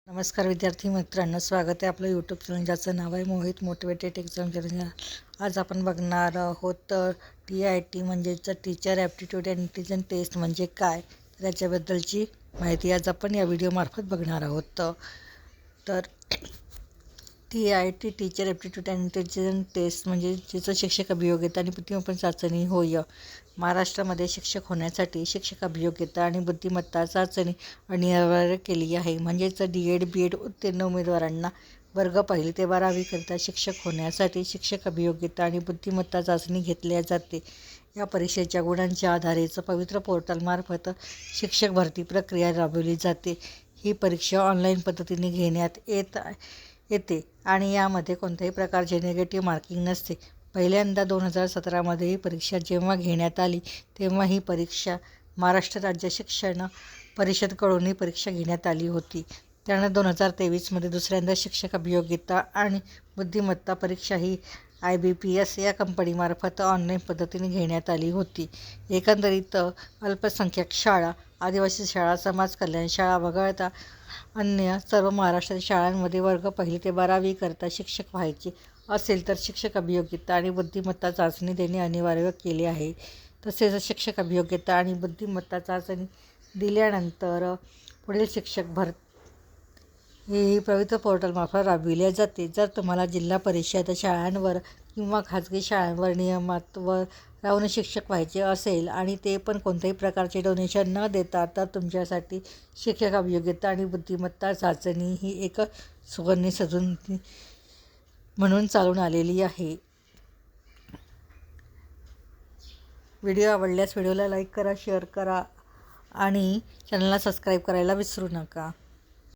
नमस्कार विद्यार्थी मित्रांनो, स्वागत आहे आपलं यूट्यूब चॅनल ज्याचं नाव आहे मोहित मोटिवेटेड एक्झाम चॅनल। आज आपण बघणार आहोत TIT म्हणजेच teacher aptitude and intelligence test म्हणजे काय, त्याच्याबद्दलची माहिती आज आपण या व्हिडिओमार्फत बघणार आहोत। तर TIT teacher aptitude and intelligence test म्हणजे ज्याचं शिक्षक अभियोग्यता आणि बुद्धिमत्ता चाचणी होय। महाराष्ट्रामध्ये शिक्षक होण्यासाठी शिक्षक अभियोग्यता आणि बुद्धिमत्ता चाचणी अनिवार्य केली आहे। म्हणजेच DED BED उत्तीर्ण उमेदवारांना वर्ग 1 ते 12वी करिता शिक्षक होण्यासाठी शिक्षक अभियोग्यता आणि बुद्धिमत्ता चाचणी घेतली जाते। या परीक्षेच्या गुणांच्या आधारेच पवित्र पोर्टलमार्फत शिक्षक भरती प्रक्रिया राबवली जाते। ही परीक्षा ऑनलाईन पद्धतीने घेण्यात येते आणि यामध्ये कोणत्याही प्रकारचे निगेटिव्ह मार्किंग नसते। पहिल्यांदा 2017मध्ये ही परीक्षा जेव्हा घेण्यात आली तेव्हा ही परीक्षा महाराष्ट्र राज्य शिक्षण परिषदेकडून ही परीक्षा घेण्यात आली होती। त्यानंतर 2023मध्ये दुसऱ्यांदा शिक्षक अभियोग्यता आणि बुद्धिमत्ता परीक्षा ही IBPS या कंपनीमार्फत ऑनलाईन पद्धतीने घेण्यात आली होती। एकंदरीत अल्पसंख्याक शाळा, आदिवासी शाळा, समाज कल्याण शाळा वगळता अन्य सर्व महाराष्ट्रातील शाळांमध्ये वर्ग 1 ते 12वी करिता शिक्षक व्हायचे असेल तर शिक्षक अभियोग्यता आणि बुद्धिमत्ता चाचणी देणे अनिवार्य केले आहे। तसेच शिक्षक अभियोग्यता आणि बुद्धिमत्ता चाचणी दिल्यानंतर पुढील शिक्षक भरती ही पवित्र पोर्टलमार्फत राबविली जाते। जर तुम्हाला जिल्हा परिषद शाळांवर किंवा खाजगी शाळांवर नियमावर राहून शिक्षक व्हायचे असेल आणि ते पण कोणत्याही प्रकारचे डोनेशन न देता, तर तुमच्यासाठी शिक्षक अभियोग्यता आणि बुद्धिमत्ता चाचणी ही एक सुवर्णी संधी म्हणून चालून आलेली आहे। व्हिडिओ आवडल्यास व्हिडिओला लाईक करा, शेअर करा आणि चॅनलला सबस्क्राईब करायला विसरू नका।